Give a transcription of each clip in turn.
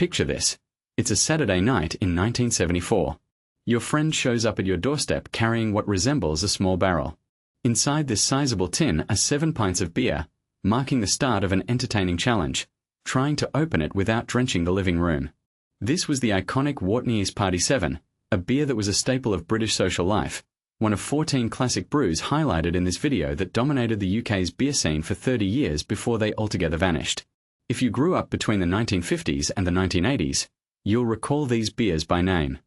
Picture this. It's a Saturday night in 1974. Your friend shows up at your doorstep carrying what resembles a small barrel. Inside this sizable tin are 7 pints of beer, marking the start of an entertaining challenge, trying to open it without drenching the living room. This was the iconic Watneys Party 7, a beer that was a staple of British social life, one of 14 classic brews highlighted in this video that dominated the UK's beer scene for 30 years before they altogether vanished. If you grew up between the 1950s and the 1980s, you'll recall these beers by name.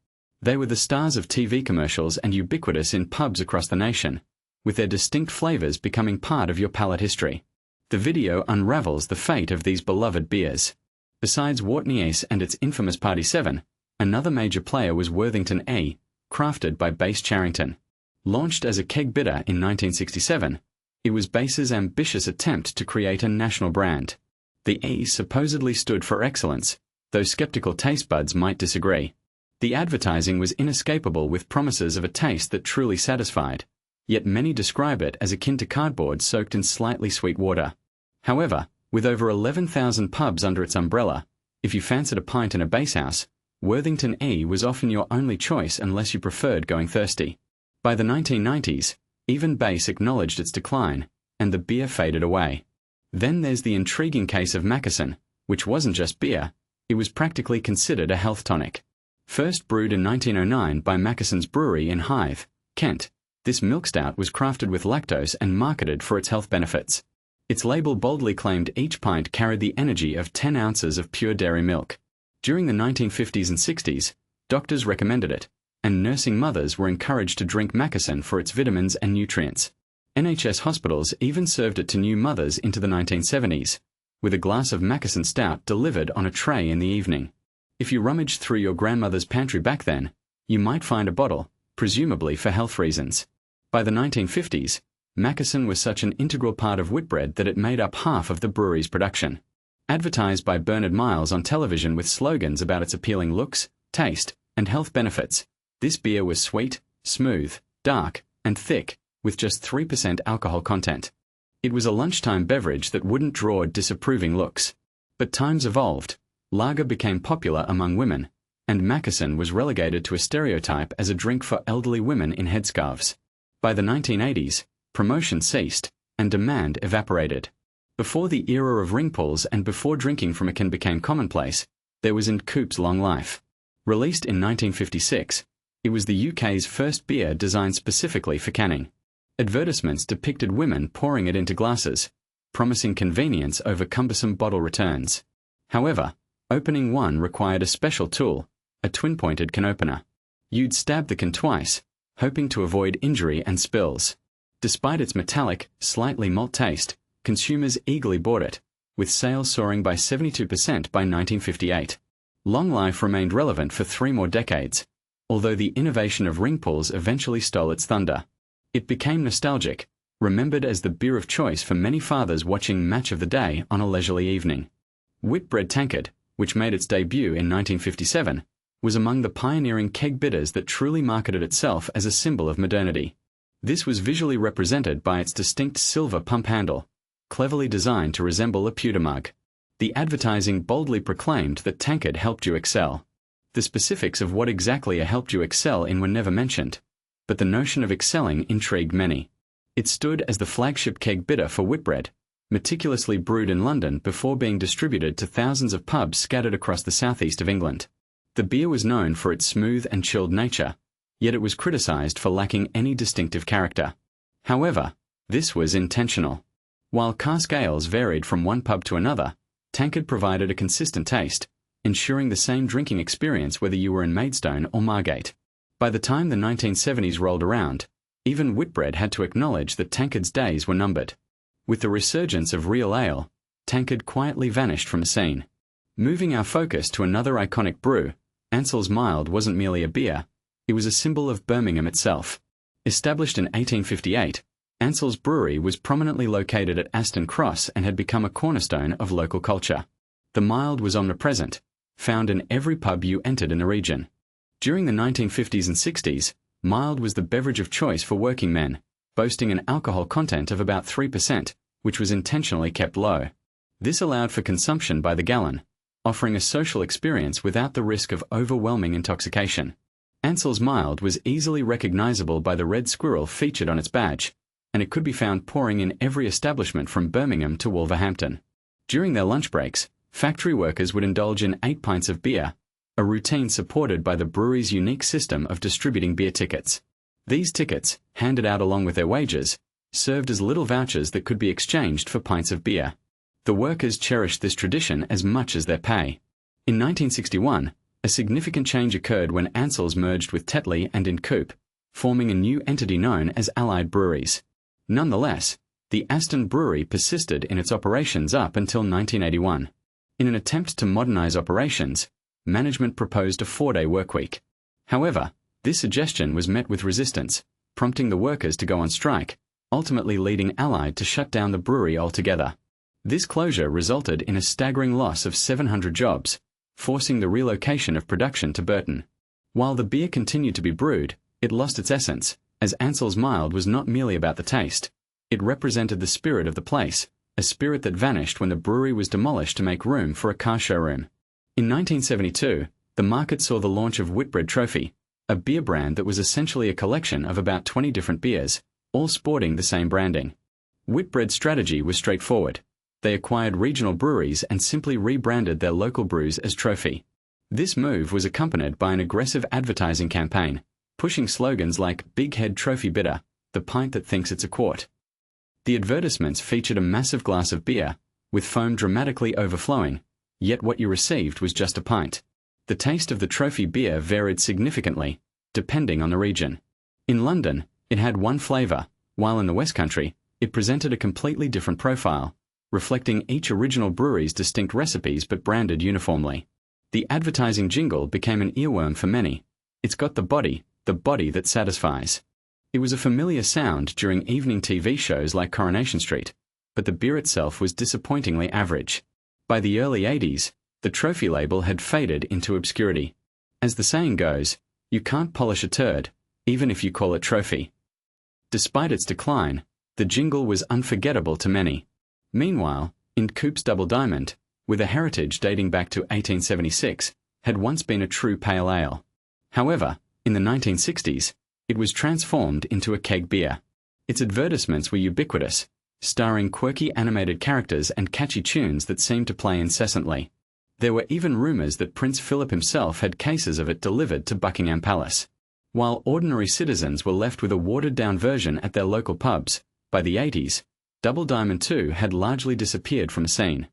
They were the stars of TV commercials and ubiquitous in pubs across the nation, with their distinct flavours becoming part of your palate history. The video unravels the fate of these beloved beers. Besides Watneys and its infamous Party 7, another major player was Worthington A, crafted by Base Charrington. Launched as a keg bitter in 1967, it was Base's ambitious attempt to create a national brand. The E supposedly stood for excellence, though skeptical taste buds might disagree. The advertising was inescapable with promises of a taste that truly satisfied, yet many describe it as akin to cardboard soaked in slightly sweet water. However, with over 11,000 pubs under its umbrella, if you fancied a pint in a Base house, Worthington E was often your only choice unless you preferred going thirsty. By the 1990s, even Base acknowledged its decline, and the beer faded away. Then there's the intriguing case of Mackeson, which wasn't just beer, it was practically considered a health tonic. First brewed in 1909 by Mackeson's brewery in Hythe, Kent, this milk stout was crafted with lactose and marketed for its health benefits. Its label boldly claimed each pint carried the energy of 10 ounces of pure dairy milk. During the 1950s and 60s, doctors recommended it, and nursing mothers were encouraged to drink Mackeson for its vitamins and nutrients. NHS hospitals even served it to new mothers into the 1970s, with a glass of Mackeson stout delivered on a tray in the evening. If you rummaged through your grandmother's pantry back then, you might find a bottle, presumably for health reasons. By the 1950s, Mackeson was such an integral part of Whitbread that it made up half of the brewery's production. Advertised by Bernard Miles on television with slogans about its appealing looks, taste, and health benefits, this beer was sweet, smooth, dark, and thick, with just 3% alcohol content. It was a lunchtime beverage that wouldn't draw disapproving looks. But times evolved, lager became popular among women, and Mackeson was relegated to a stereotype as a drink for elderly women in headscarves. By the 1980s, promotion ceased, and demand evaporated. Before the era of ring pulls and before drinking from a can became commonplace, there was in Coop's long life. Released in 1956, it was the UK's first beer designed specifically for canning. Advertisements depicted women pouring it into glasses, promising convenience over cumbersome bottle returns. However, opening one required a special tool, a twin-pointed can opener. You'd stab the can twice, hoping to avoid injury and spills. Despite its metallic, slightly malt taste, consumers eagerly bought it, with sales soaring by 72% by 1958. Long life remained relevant for 3 more decades, although the innovation of ring pulls eventually stole its thunder. It became nostalgic, remembered as the beer of choice for many fathers watching Match of the Day on a leisurely evening. Whitbread Tankard, which made its debut in 1957, was among the pioneering keg bitters that truly marketed itself as a symbol of modernity. This was visually represented by its distinct silver pump handle, cleverly designed to resemble a pewter mug. The advertising boldly proclaimed that Tankard helped you excel. The specifics of what exactly helped you excel in were never mentioned, but the notion of excelling intrigued many. It stood as the flagship keg bitter for Whitbread, meticulously brewed in London before being distributed to thousands of pubs scattered across the southeast of England. The beer was known for its smooth and chilled nature, yet it was criticised for lacking any distinctive character. However, this was intentional. While cask ales varied from one pub to another, Tankard provided a consistent taste, ensuring the same drinking experience whether you were in Maidstone or Margate. By the time the 1970s rolled around, even Whitbread had to acknowledge that Tankard's days were numbered. With the resurgence of real ale, Tankard quietly vanished from the scene. Moving our focus to another iconic brew, Ansell's Mild wasn't merely a beer, it was a symbol of Birmingham itself. Established in 1858, Ansell's brewery was prominently located at Aston Cross and had become a cornerstone of local culture. The Mild was omnipresent, found in every pub you entered in the region. During the 1950s and 60s, Mild was the beverage of choice for working men, boasting an alcohol content of about 3%, which was intentionally kept low. This allowed for consumption by the gallon, offering a social experience without the risk of overwhelming intoxication. Ansell's Mild was easily recognizable by the red squirrel featured on its badge, and it could be found pouring in every establishment from Birmingham to Wolverhampton. During their lunch breaks, factory workers would indulge in 8 pints of beer, a routine supported by the brewery's unique system of distributing beer tickets. These tickets, handed out along with their wages, served as little vouchers that could be exchanged for pints of beer. The workers cherished this tradition as much as their pay. In 1961, a significant change occurred when Ansell's merged with Tetley and Incoop, forming a new entity known as Allied Breweries. Nonetheless, the Aston Brewery persisted in its operations up until 1981. In an attempt to modernize operations, management proposed a 4-day workweek. However, this suggestion was met with resistance, prompting the workers to go on strike, ultimately leading Allied to shut down the brewery altogether. This closure resulted in a staggering loss of 700 jobs, forcing the relocation of production to Burton. While the beer continued to be brewed, it lost its essence, as Ansell's Mild was not merely about the taste. It represented the spirit of the place, a spirit that vanished when the brewery was demolished to make room for a car showroom. In 1972, the market saw the launch of Whitbread Trophy, a beer brand that was essentially a collection of about 20 different beers, all sporting the same branding. Whitbread's strategy was straightforward. They acquired regional breweries and simply rebranded their local brews as Trophy. This move was accompanied by an aggressive advertising campaign, pushing slogans like "Big Head Trophy Bitter," the pint that thinks it's a quart. The advertisements featured a massive glass of beer, with foam dramatically overflowing, yet what you received was just a pint. The taste of the Trophy beer varied significantly, depending on the region. In London, it had one flavour, while in the West Country, it presented a completely different profile, reflecting each original brewery's distinct recipes but branded uniformly. The advertising jingle became an earworm for many. It's got the body that satisfies. It was a familiar sound during evening TV shows like Coronation Street, but the beer itself was disappointingly average. By the early 80s, the Trophy label had faded into obscurity. As the saying goes, you can't polish a turd, even if you call it Trophy. Despite its decline, the jingle was unforgettable to many. Meanwhile, Incoop's Double Diamond, with a heritage dating back to 1876, had once been a true pale ale. However, in the 1960s, it was transformed into a keg beer. Its advertisements were ubiquitous, starring quirky animated characters and catchy tunes that seemed to play incessantly. There were even rumours that Prince Philip himself had cases of it delivered to Buckingham Palace. While ordinary citizens were left with a watered-down version at their local pubs, by the 80s, Double Diamond 2 had largely disappeared from the scene.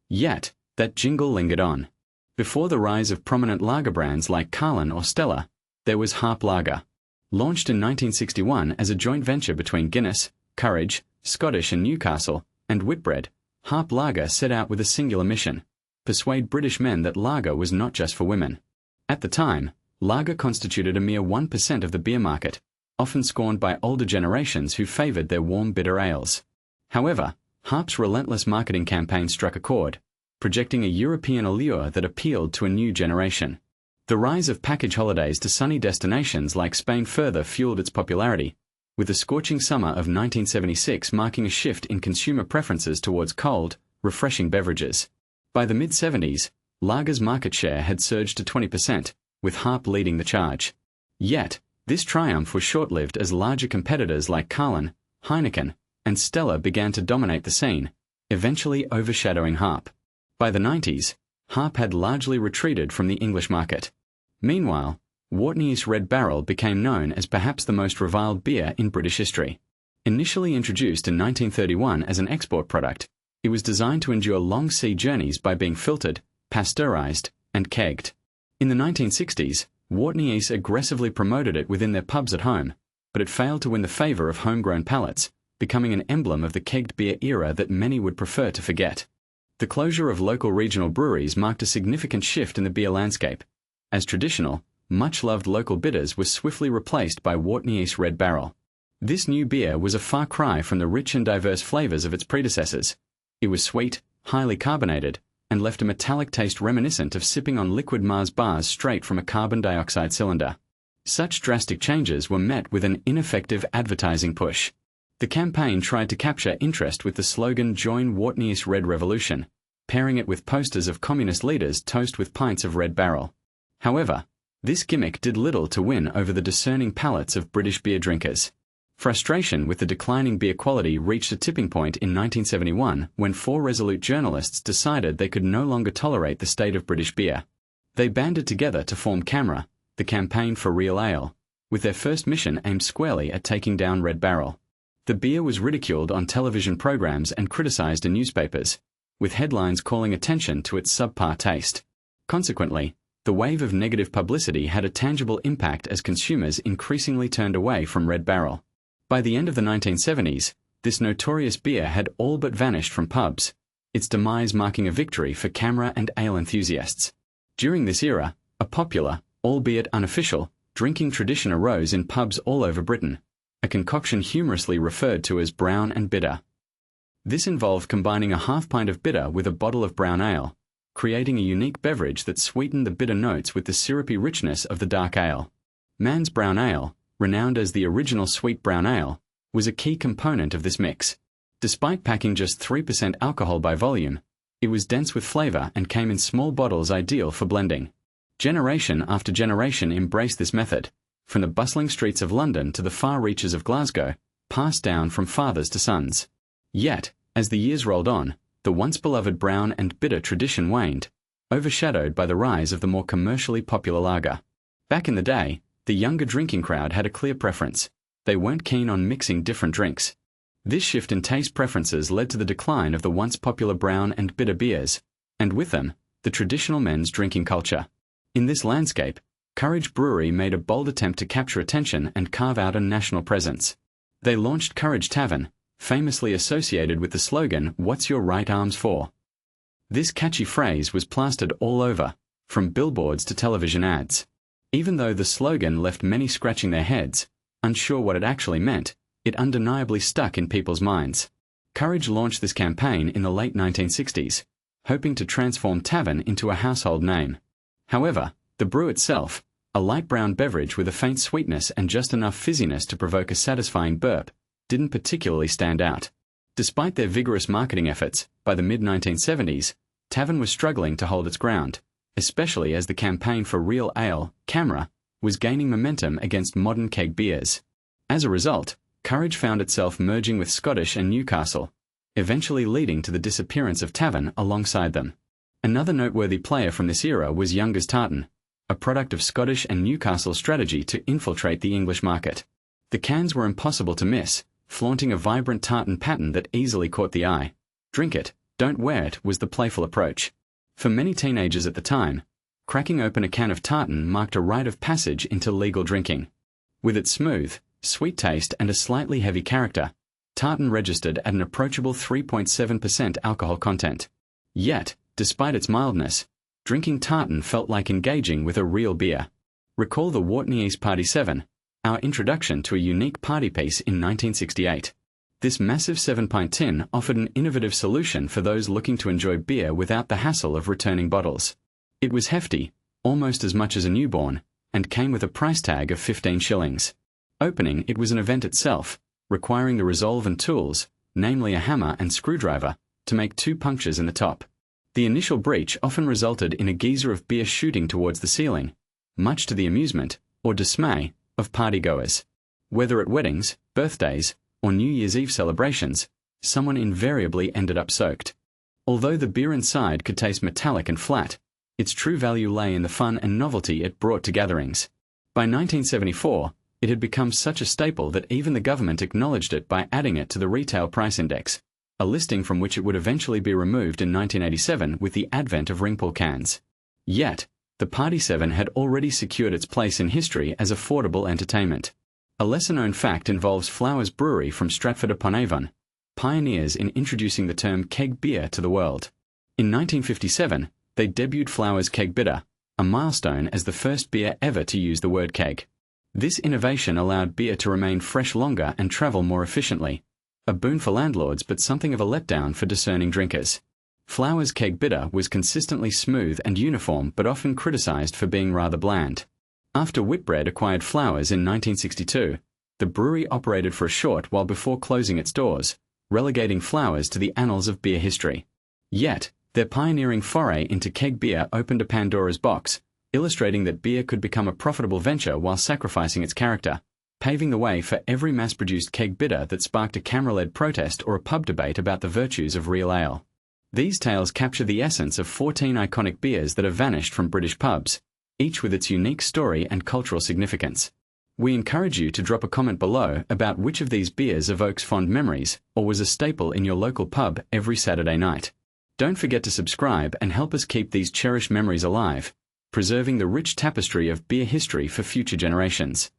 Yet, that jingle lingered on. Before the rise of prominent lager brands like Carlin or Stella, there was Harp Lager. Launched in 1961 as a joint venture between Guinness, Courage, Scottish and Newcastle, and Whitbread, Harp Lager set out with a singular mission: persuade British men that lager was not just for women. At the time, lager constituted a mere 1% of the beer market, often scorned by older generations who favoured their warm bitter ales. However, Harp's relentless marketing campaign struck a chord, projecting a European allure that appealed to a new generation. The rise of package holidays to sunny destinations like Spain further fueled its popularity, with the scorching summer of 1976 marking a shift in consumer preferences towards cold, refreshing beverages. By the mid-70s, lager's market share had surged to 20%, with Harp leading the charge. Yet, this triumph was short-lived as larger competitors like Carlin, Heineken, and Stella began to dominate the scene, eventually overshadowing Harp. By the 90s, Harp had largely retreated from the English market. Meanwhile, Watneys Red Barrel became known as perhaps the most reviled beer in British history. Initially introduced in 1931 as an export product, it was designed to endure long sea journeys by being filtered, pasteurized, and kegged. In the 1960s, Watneys aggressively promoted it within their pubs at home, but it failed to win the favour of homegrown palates, becoming an emblem of the kegged beer era that many would prefer to forget. The closure of local regional breweries marked a significant shift in the beer landscape, as traditional, much-loved local bitters were swiftly replaced by Watneys Red Barrel. This new beer was a far cry from the rich and diverse flavours of its predecessors. It was sweet, highly carbonated, and left a metallic taste reminiscent of sipping on liquid Mars bars straight from a carbon dioxide cylinder. Such drastic changes were met with an ineffective advertising push. The campaign tried to capture interest with the slogan "Join Watneys Red Revolution," pairing it with posters of communist leaders toast with pints of Red Barrel. However, this gimmick did little to win over the discerning palates of British beer drinkers. Frustration with the declining beer quality reached a tipping point in 1971 when 4 resolute journalists decided they could no longer tolerate the state of British beer. They banded together to form CAMRA, the Campaign for Real Ale, with their first mission aimed squarely at taking down Red Barrel. The beer was ridiculed on television programs and criticized in newspapers, with headlines calling attention to its subpar taste. Consequently, the wave of negative publicity had a tangible impact as consumers increasingly turned away from Red Barrel. By the end of the 1970s, this notorious beer had all but vanished from pubs, its demise marking a victory for CAMRA and ale enthusiasts. During this era, a popular, albeit unofficial, drinking tradition arose in pubs all over Britain, a concoction humorously referred to as brown and bitter. This involved combining a half-pint of bitter with a bottle of brown ale, creating a unique beverage that sweetened the bitter notes with the syrupy richness of the dark ale. Mann's Brown Ale, renowned as the original sweet brown ale, was a key component of this mix. Despite packing just 3% alcohol by volume, it was dense with flavor and came in small bottles ideal for blending. Generation after generation embraced this method, from the bustling streets of London to the far reaches of Glasgow, passed down from fathers to sons. Yet, as the years rolled on, the once beloved brown and bitter tradition waned, overshadowed by the rise of the more commercially popular lager. Back in the day, the younger drinking crowd had a clear preference. They weren't keen on mixing different drinks. This shift in taste preferences led to the decline of the once popular brown and bitter beers, and with them, the traditional men's drinking culture. In this landscape, Courage Brewery made a bold attempt to capture attention and carve out a national presence. They launched Courage Tavern, famously associated with the slogan, "What's your right arms for?" This catchy phrase was plastered all over, from billboards to television ads. Even though the slogan left many scratching their heads, unsure what it actually meant, it undeniably stuck in people's minds. Courage launched this campaign in the late 1960s, hoping to transform tavern into a household name. However, the brew itself, a light brown beverage with a faint sweetness and just enough fizziness to provoke a satisfying burp, didn't particularly stand out. Despite their vigorous marketing efforts, by the mid-1970s, Tavern was struggling to hold its ground, especially as the Campaign for Real Ale, CAMRA, was gaining momentum against modern keg beers. As a result, Courage found itself merging with Scottish and Newcastle, eventually leading to the disappearance of Tavern alongside them. Another noteworthy player from this era was Younger's Tartan, a product of Scottish and Newcastle's strategy to infiltrate the English market. The cans were impossible to miss, flaunting a vibrant tartan pattern that easily caught the eye. Drink it, don't wear it was the playful approach. For many teenagers at the time, cracking open a can of tartan marked a rite of passage into legal drinking. With its smooth, sweet taste and a slightly heavy character, tartan registered at an approachable 3.7% alcohol content. Yet, despite its mildness, drinking tartan felt like engaging with a real beer. Recall the Watneys Party 7, our introduction to a unique party piece in 1968. This massive 7-pint tin offered an innovative solution for those looking to enjoy beer without the hassle of returning bottles. It was hefty, almost as much as a newborn, and came with a price tag of 15 shillings. Opening it was an event itself, requiring the resolve and tools, namely a hammer and screwdriver, to make 2 punctures in the top. The initial breach often resulted in a geyser of beer shooting towards the ceiling, much to the amusement, or dismay, of partygoers. Whether at weddings, birthdays, or New Year's Eve celebrations, someone invariably ended up soaked. Although the beer inside could taste metallic and flat, its true value lay in the fun and novelty it brought to gatherings. By 1974, it had become such a staple that even the government acknowledged it by adding it to the Retail Price Index, a listing from which it would eventually be removed in 1987 with the advent of ringpull cans. Yet, the Party 7 had already secured its place in history as affordable entertainment. A lesser-known fact involves Flowers Brewery from Stratford-upon-Avon, pioneers in introducing the term keg beer to the world. In 1957, they debuted Flowers Keg Bitter, a milestone as the first beer ever to use the word keg. This innovation allowed beer to remain fresh longer and travel more efficiently, a boon for landlords but something of a letdown for discerning drinkers. Flowers Keg Bitter was consistently smooth and uniform but often criticized for being rather bland. After Whitbread acquired Flowers in 1962, the brewery operated for a short while before closing its doors, relegating Flowers to the annals of beer history. Yet, Their pioneering foray into keg beer opened a Pandora's box, illustrating that beer could become a profitable venture while sacrificing its character, paving the way for every mass-produced keg bitter that sparked a camera-led protest or a pub debate about the virtues of real ale. These tales capture the essence of 14 iconic beers that have vanished from British pubs, each with its unique story and cultural significance. We encourage you to drop a comment below about which of these beers evokes fond memories or was a staple in your local pub every Saturday night. Don't forget to subscribe and help us keep these cherished memories alive, preserving the rich tapestry of beer history for future generations.